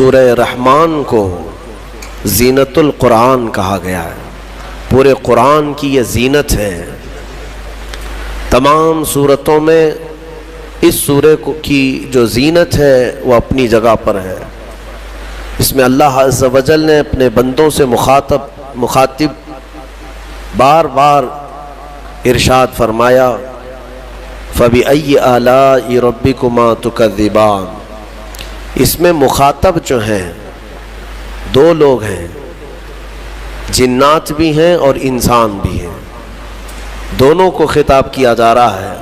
سورہ رحمان کو زینت القرآن کہا گیا ہے۔ پورے قرآن کی یہ زینت ہے۔ تمام سورتوں میں اس سورہ کی جو زینت ہے وہ اپنی جگہ پر ہے۔ اس میں اللہ عز و جل نے اپنے بندوں سے مخاطب بار بار ارشاد فرمایا فَبِأَيِّ آلَاءِ رَبِّكُمَا تُكَذِّبَانِ۔ اس میں مخاطب جو ہیں دو لوگ ہیں، جنات بھی ہیں اور انسان بھی ہیں۔ دونوں کو خطاب کیا جا رہا ہے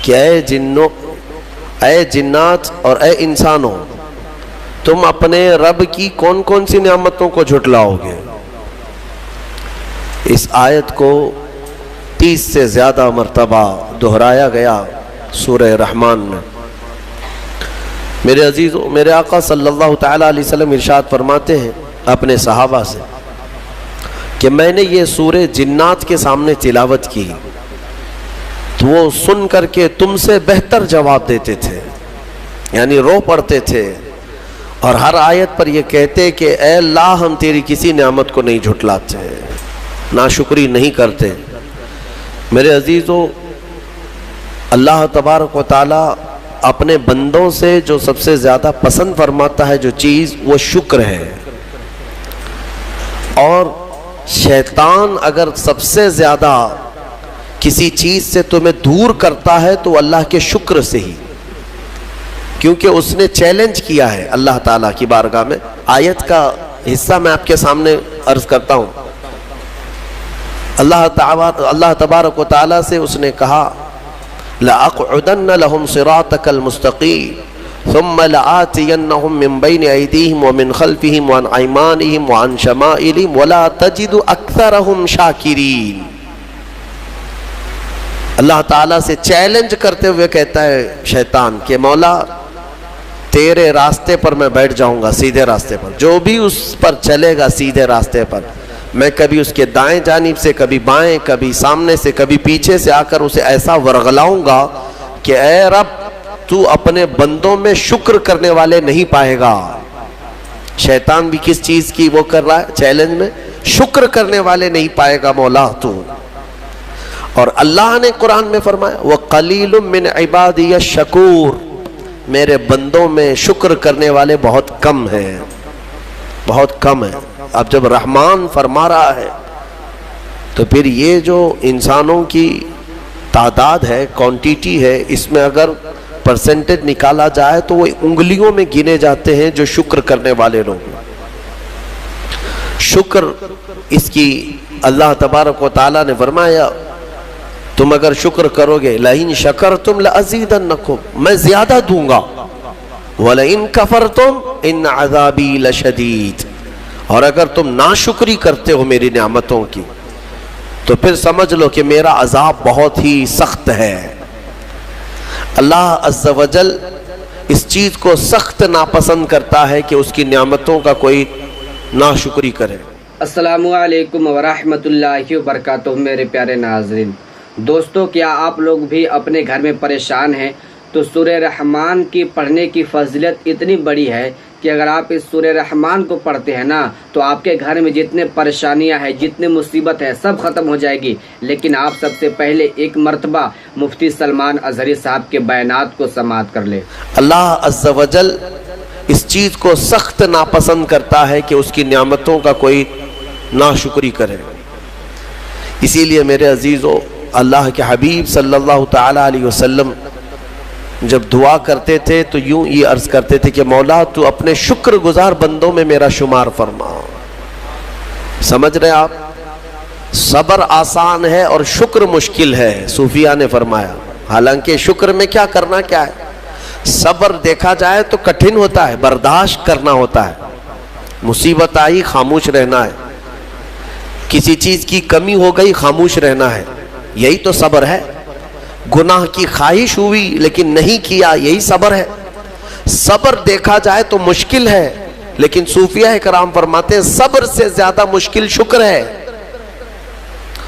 کہ اے جنات اور اے انسانوں، تم اپنے رب کی کون کون سی نعمتوں کو جھٹلاؤ گے؟ اس آیت کو 30 سے زیادہ مرتبہ دہرایا گیا سورہ رحمان میں۔ میرے عزیزوں، میرے آقا صلی اللہ تعالیٰ علیہ وسلم ارشاد فرماتے ہیں اپنے صحابہ سے کہ میں نے یہ سورہ جنات کے سامنے تلاوت کی تو وہ سن کر کے تم سے بہتر جواب دیتے تھے، یعنی رو پڑتے تھے اور ہر آیت پر یہ کہتے کہ اے اللہ ہم تیری کسی نعمت کو نہیں جھٹلاتے، ناشکری نہیں کرتے۔ میرے عزیزوں، اللہ تبارک و تعالیٰ اپنے بندوں سے جو سب سے زیادہ پسند فرماتا ہے جو چیز، وہ شکر ہے۔ اور شیطان اگر سب سے زیادہ کسی چیز سے تمہیں دور کرتا ہے تو اللہ کے شکر سے ہی، کیونکہ اس نے چیلنج کیا ہے اللہ تعالیٰ کی بارگاہ میں۔ آیت کا حصہ میں آپ کے سامنے عرض کرتا ہوں۔ اللہ تبارک و تعالیٰ سے اس نے کہا لَأَقْعُدَنَّ لَهُمْ صِرَاطَكَ الْمُسْتَقِيمَ ثُمَّ لَآتِيَنَّهُمْ مِنْ بَيْنِ أَيْدِيهِمْ وَمِنْ خَلْفِهِمْ وَعَنْ أَيْمَانِهِمْ وَعَنْ شَمَائِلِهِمْ وَلَا تَجِدُ أَكْثَرَهُمْ شَاكِرِينَ۔ اللہ تعالیٰ سے چیلنج کرتے ہوئے کہتا ہے شیطان کہ مولا تیرے راستے پر میں بیٹھ جاؤں گا، سیدھے راستے پر، جو بھی اس پر چلے گا سیدھے راستے پر، میں کبھی اس کے دائیں جانب سے، کبھی بائیں، کبھی سامنے سے، کبھی پیچھے سے آ کر اسے ایسا ورغلاؤں گا کہ اے رب تو اپنے بندوں میں شکر کرنے والے نہیں پائے گا۔ شیطان بھی کس چیز کی وہ کر رہا ہے چیلنج میں؟ شکر کرنے والے نہیں پائے گا مولا تو۔ اور اللہ نے قرآن میں فرمایا وَقَلِيلٌ مِّنْ عِبَادِيَ الشَّكُورُ، میرے بندوں میں شکر کرنے والے بہت کم ہیں، بہت کم ہیں۔ اب جب رحمان فرما رہا ہے تو پھر یہ جو انسانوں کی تعداد ہے، کوانٹیٹی ہے، اس میں اگر پرسنٹیج نکالا جائے تو وہ انگلیوں میں گنے جاتے ہیں جو شکر کرنے والے لوگ۔ شکر اس کی اللہ تبارک و تعالیٰ نے فرمایا تم اگر شکر کرو گے لَإِن شَكَرْتُمْ لَأَزِيدَنَّكُمْ، میں زیادہ دوں گا، وَلَإِن كَفَرْتُمْ إِنَّ عَذَابِي لَشَدِيدٌ، اور اگر تم ناشکری کرتے ہو میری نعمتوں کی تو پھر سمجھ لو کہ میرا عذاب بہت ہی سخت ہے۔ اللہ عز و جل اس چیز کو سخت ناپسند کرتا ہے کہ اس کی نعمتوں کا کوئی ناشکری کرے۔ السلام علیکم ورحمۃ اللہ وبرکاتہ۔ میرے پیارے ناظرین دوستو، کیا آپ لوگ بھی اپنے گھر میں پریشان ہیں تو سورہ رحمان کی پڑھنے کی فضیلت اتنی بڑی ہے کہ اگر آپ اس سورہ رحمان کو پڑھتے ہیں نا تو آپ کے گھر میں جتنے پریشانیاں ہیں، جتنے مصیبت ہے، سب ختم ہو جائے گی۔ لیکن آپ سب سے پہلے ایک مرتبہ مفتی سلمان اظہری صاحب کے بیانات کو سماعت کر لیں۔ اللہ عز و جل اس چیز کو سخت ناپسند کرتا ہے کہ اس کی نعمتوں کا کوئی ناشکری کرے۔ اسی لیے میرے عزیزو، اللہ کے حبیب صلی اللہ تعالیٰ علیہ وسلم جب دعا کرتے تھے تو یوں یہ عرض کرتے تھے کہ مولا تو اپنے شکر گزار بندوں میں میرا شمار فرما۔ سمجھ رہے آپ؟ صبر آسان ہے اور شکر مشکل ہے، صوفیہ نے فرمایا۔ حالانکہ شکر میں کیا کرنا کیا ہے؟ صبر دیکھا جائے تو کٹھن ہوتا ہے، برداشت کرنا ہوتا ہے، مصیبت آئی خاموش رہنا ہے، کسی چیز کی کمی ہو گئی خاموش رہنا ہے، یہی تو صبر ہے۔ گناہ کی خواہش ہوئی لیکن نہیں کیا، یہی صبر ہے۔ صبر دیکھا جائے تو مشکل ہے، لیکن صوفیہ کرام فرماتے ہیں صبر سے زیادہ مشکل شکر ہے۔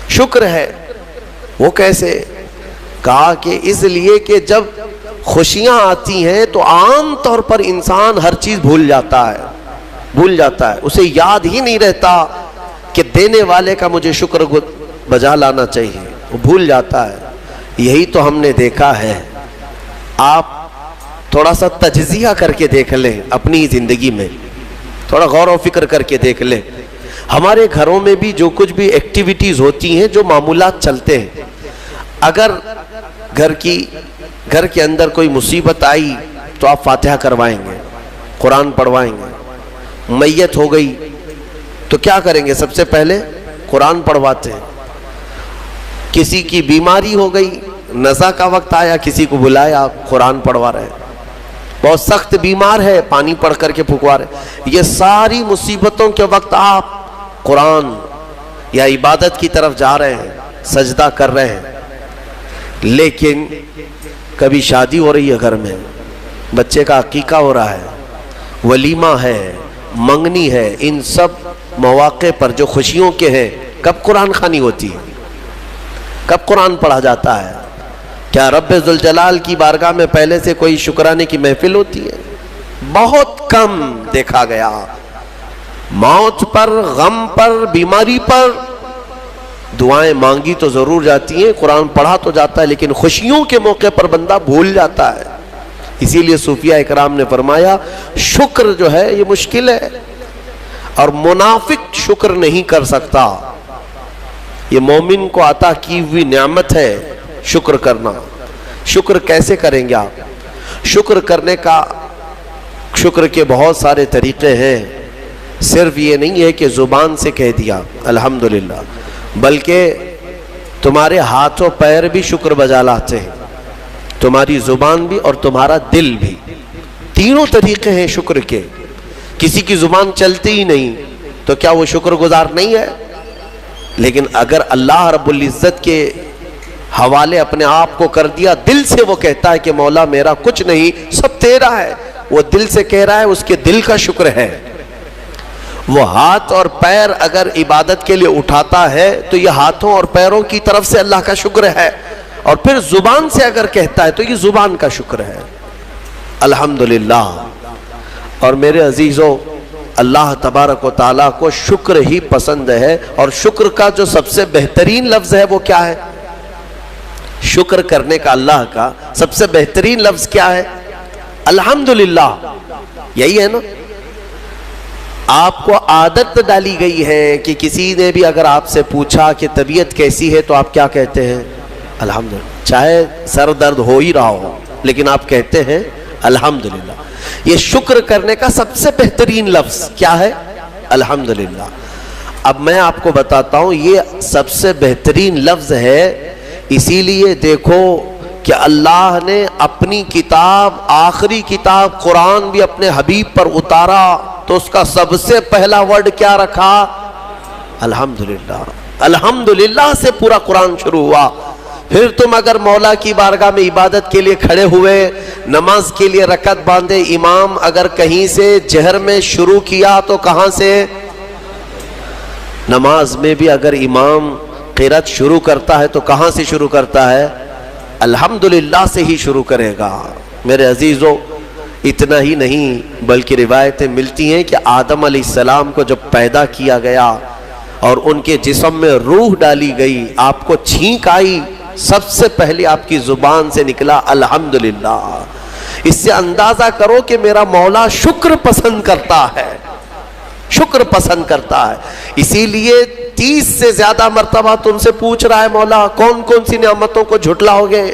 شکر ہے وہ کیسے؟ کہا کہ اس لیے کہ جب خوشیاں آتی ہیں تو عام طور پر انسان ہر چیز بھول جاتا ہے، اسے یاد ہی نہیں رہتا کہ دینے والے کا مجھے شکر بجا لانا چاہیے، وہ بھول جاتا ہے۔ یہی تو ہم نے دیکھا ہے۔ آپ تھوڑا سا تجزیہ کر کے دیکھ لیں اپنی زندگی میں، تھوڑا غور و فکر کر کے دیکھ لیں۔ ہمارے گھروں میں بھی جو کچھ بھی ایکٹیویٹیز ہوتی ہیں، جو معمولات چلتے ہیں، اگر گھر کے اندر کوئی مصیبت آئی تو آپ فاتحہ کروائیں گے، قرآن پڑھوائیں گے۔ میت ہو گئی تو کیا کریں گے؟ سب سے پہلے قرآن پڑھواتے ہیں۔ کسی کی بیماری ہو گئی، نزا کا وقت آیا، کسی کو بلایا، قرآن پڑھوا رہے ہیں۔ بہت سخت بیمار ہے، پانی پڑھ کر کے پھکوا رہے۔ یہ ساری مصیبتوں کے وقت آپ قرآن یا عبادت کی طرف جا رہے ہیں، سجدہ کر رہے ہیں۔ لیکن کبھی شادی ہو رہی ہے گھر میں، بچے کا عقیقہ ہو رہا ہے، ولیمہ ہے، منگنی ہے، ان سب مواقع پر جو خوشیوں کے ہیں، کب قرآن خوانی ہوتی ہے؟ کب قرآن پڑھا جاتا ہے؟ کیا رب ذوالجلال کی بارگاہ میں پہلے سے کوئی شکرانے کی محفل ہوتی ہے؟ بہت کم دیکھا گیا۔ موت پر، غم پر، بیماری پر دعائیں مانگی تو ضرور جاتی ہیں، قرآن پڑھا تو جاتا ہے، لیکن خوشیوں کے موقع پر بندہ بھول جاتا ہے۔ اسی لیے صوفیہ اکرام نے فرمایا شکر جو ہے یہ مشکل ہے، اور منافق شکر نہیں کر سکتا۔ یہ مومن کو عطا کی ہوئی نعمت ہے شکر کرنا۔ شکر کیسے کریں گے آپ؟ شکر کے بہت سارے طریقے ہیں۔ صرف یہ نہیں ہے کہ زبان سے کہہ دیا الحمدللہ، بلکہ تمہارے ہاتھ و پیر بھی شکر بجا لاتے ہیں، تمہاری زبان بھی اور تمہارا دل بھی۔ تینوں طریقے ہیں شکر کے۔ کسی کی زبان چلتی ہی نہیں تو کیا وہ شکر گزار نہیں ہے؟ لیکن اگر اللہ رب العزت کے حوالے اپنے آپ کو کر دیا، دل سے وہ کہتا ہے کہ مولا میرا کچھ نہیں، سب تیرا ہے، وہ دل سے کہہ رہا ہے، اس کے دل کا شکر ہے۔ وہ ہاتھ اور پیر اگر عبادت کے لیے اٹھاتا ہے تو یہ ہاتھوں اور پیروں کی طرف سے اللہ کا شکر ہے، اور پھر زبان سے اگر کہتا ہے تو یہ زبان کا شکر ہے۔ الحمدللہ۔ اور میرے عزیزو، اللہ تبارک و تعالیٰ کو شکر ہی پسند ہے، اور شکر کا جو سب سے بہترین لفظ ہے وہ کیا ہے؟ شکر کرنے کا اللہ کا سب سے بہترین لفظ کیا ہے؟ الحمدللہ۔ یہی ہے نا؟ آپ کو عادت ڈالی گئی ہے کہ کسی نے بھی اگر آپ سے پوچھا کہ طبیعت کیسی ہے تو آپ کیا کہتے ہیں؟ الحمدللہ۔ چاہے سر درد ہو ہی رہا ہو لیکن آپ کہتے ہیں الحمدللہ۔ یہ شکر کرنے کا سب سے بہترین لفظ کیا ہے؟ الحمدللہ۔ اب میں آپ کو بتاتا ہوں یہ سب سے بہترین لفظ ہے، اسی لیے دیکھو کہ اللہ نے اپنی کتاب، آخری کتاب قرآن بھی اپنے حبیب پر اتارا تو اس کا سب سے پہلا ورڈ کیا رکھا؟ الحمدللہ۔ الحمدللہ سے پورا قرآن شروع ہوا۔ پھر تم اگر مولا کی بارگاہ میں عبادت کے لیے کھڑے ہوئے، نماز کے لیے رکعت باندھے، امام اگر کہیں سے جہر میں شروع کیا تو کہاں سے؟ نماز میں بھی اگر امام قرات شروع کرتا ہے تو کہاں سے شروع کرتا ہے؟ الحمدللہ سے ہی شروع کرے گا۔ میرے عزیزو، اتنا ہی نہیں بلکہ روایتیں ملتی ہیں کہ آدم علیہ السلام کو جب پیدا کیا گیا اور ان کے جسم میں روح ڈالی گئی، آپ کو چھینک آئی، سب سے پہلے آپ کی زبان سے نکلا الحمدللہ۔ اس سے اندازہ کرو کہ میرا مولا شکر پسند کرتا ہے، شکر پسند کرتا ہے۔ اسی لیے 30 سے زیادہ مرتبہ تم سے پوچھ رہا ہے مولا کون کون سی نعمتوں کو جھٹلاؤ گے؟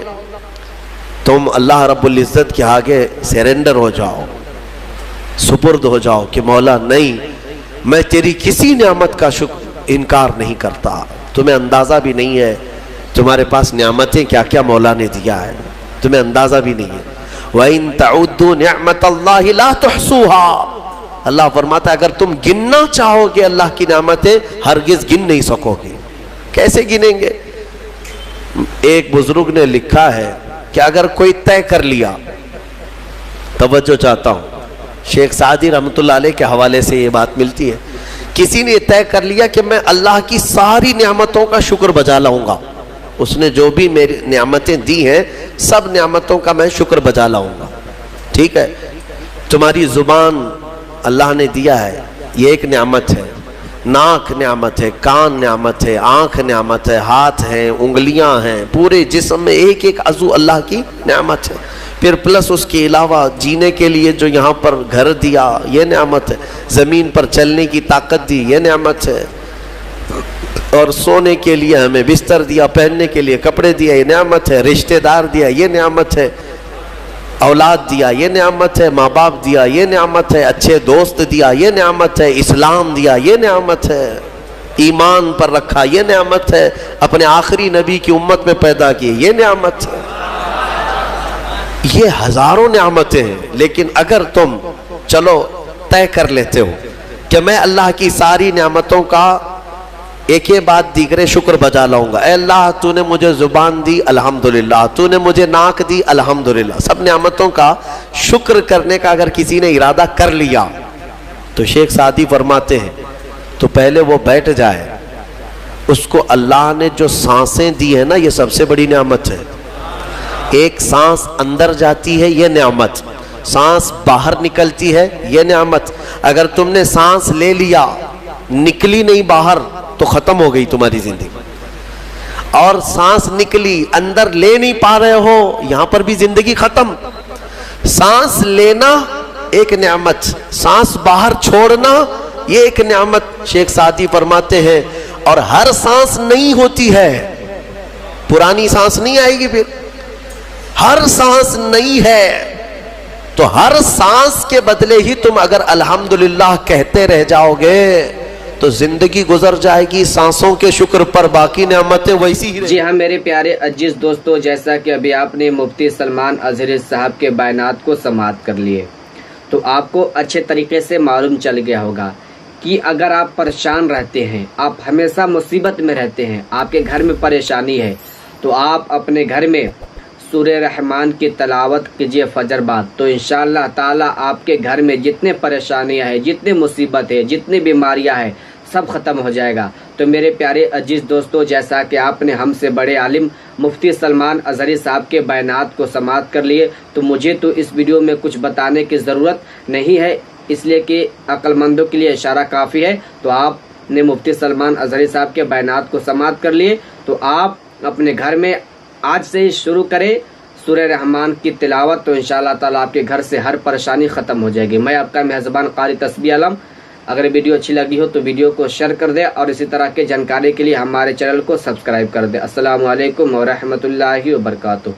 تم اللہ رب العزت کے آگے سیرنڈر ہو جاؤ، سپرد ہو جاؤ کہ مولا نہیں، میں تیری کسی نعمت کا انکار نہیں کرتا۔ تمہیں اندازہ بھی نہیں ہے تمہارے پاس نعمتیں کیا کیا مولا نے دیا ہے، تمہیں اندازہ بھی نہیں ہے۔ وَإِن تَعُدُّوا نِعْمَةَ اللَّهِ لَا تُحْصُوهَا۔ اللہ فرماتا ہے اگر تم گننا چاہو گے اللہ کی نعمتیں، ہرگز گن نہیں سکو گے۔ کیسے گنیں گے؟ ایک بزرگ نے لکھا ہے کہ اگر کوئی طے کر لیا، توجہ چاہتا ہوں، شیخ سعدی رحمت اللہ علیہ کے حوالے سے یہ بات ملتی ہے، کسی نے طے کر لیا کہ میں اللہ کی ساری نعمتوں کا شکر بجا لاؤں گا، اس نے جو بھی میری نعمتیں دی ہیں سب نعمتوں کا میں شکر بجا لاؤں گا. ٹھیک ہے, تمہاری زبان اللہ نے دیا ہے, یہ ایک نعمت ہے. ناک نعمت ہے, کان نعمت ہے, آنکھ نعمت ہے, ہاتھ ہیں, انگلیاں ہیں, پورے جسم میں ایک ایک عضو اللہ کی نعمت ہے. پھر پلس اس کے علاوہ جینے کے لیے جو یہاں پر گھر دیا یہ نعمت ہے, زمین پر چلنے کی طاقت دی یہ نعمت ہے, اور سونے کے لیے ہمیں بستر دیا, پہننے کے لیے کپڑے دیا یہ نعمت ہے, رشتہ دار دیا یہ نعمت ہے, اولاد دیا یہ نعمت ہے, ماں باپ دیا یہ نعمت ہے, اچھے دوست دیا یہ نعمت ہے, اسلام دیا یہ نعمت ہے, ایمان پر رکھا یہ نعمت ہے, اپنے آخری نبی کی امت میں پیدا کیے یہ نعمت ہے. یہ ہزاروں نعمتیں ہیں. لیکن اگر تم چلو طے کر لیتے ہو کہ میں اللہ کی ساری نعمتوں کا ایک ہی بات دیگرے شکر بجا لاؤں گا, اے اللہ تو نے مجھے زبان دی الحمدللہ, تو نے مجھے ناک دی الحمدللہ, سب نعمتوں کا شکر کرنے کا اگر کسی نے ارادہ کر لیا تو شیخ سعدی فرماتے ہیں تو پہلے وہ بیٹھ جائے, اس کو اللہ نے جو سانسیں دی ہیں نا یہ سب سے بڑی نعمت ہے. ایک سانس اندر جاتی ہے یہ نعمت, سانس باہر نکلتی ہے یہ نعمت. اگر تم نے سانس لے لیا نکلی نہیں باہر تو ختم ہو گئی تمہاری زندگی, اور سانس نکلی اندر لے نہیں پا رہے ہو یہاں پر بھی زندگی ختم. سانس لینا ایک نعمت, سانس باہر چھوڑنا یہ ایک نعمت. شیخ سعدی فرماتے ہیں اور ہر سانس نہیں ہوتی ہے, پرانی سانس نہیں آئے گی, پھر ہر سانس نہیں ہے, تو ہر سانس کے بدلے ہی تم اگر الحمدللہ کہتے رہ جاؤ گے تو زندگی گزر جائے گی سانسوں کے شکر پر, باقی نعمتیں ویسی ہی. جی ہاں میرے پیارے عزیز دوستو, جیسا کہ ابھی آپ نے مفتی سلمان اظہری صاحب کے بیانات کو سماعت کر لیے تو آپ کو اچھے طریقے سے معلوم چل گیا ہوگا کہ اگر آپ پریشان رہتے ہیں, آپ ہمیشہ مصیبت میں رہتے ہیں, آپ کے گھر میں پریشانی ہے, تو آپ اپنے گھر میں سورہ رحمان کی تلاوت کیجئے فجر بعد, تو انشاءاللہ تعالی آپ کے گھر میں جتنے پریشانیاں ہیں, جتنے مصیبت ہے, جتنی بیماریاں ہیں, سب ختم ہو جائے گا. تو میرے پیارے عزیز دوستو, جیسا کہ آپ نے ہم سے بڑے عالم مفتی سلمان اظہری صاحب کے بیانات کو سماعت کر لیے, تو مجھے تو اس ویڈیو میں کچھ بتانے کی ضرورت نہیں ہے, اس لیے کہ عقل مندوں کے لیے اشارہ کافی ہے. تو آپ نے مفتی سلمان اظہری صاحب کے بیانات کو سماعت کر لیے, تو آپ اپنے گھر میں آج سے ہی شروع کریں سورہ رحمان کی تلاوت, تو انشاءاللہ تعالیٰ آپ کے گھر سے ہر پریشانی ختم ہو جائے گی. میں آپ کا میزبان قاری تسبیح عالم. اگر ویڈیو اچھی لگی ہو تو ویڈیو کو شیئر کر دیں, اور اسی طرح کے جانکاری کے لیے ہمارے چینل کو سبسکرائب کر دیں. السلام علیکم ورحمۃ اللہ وبرکاتہ.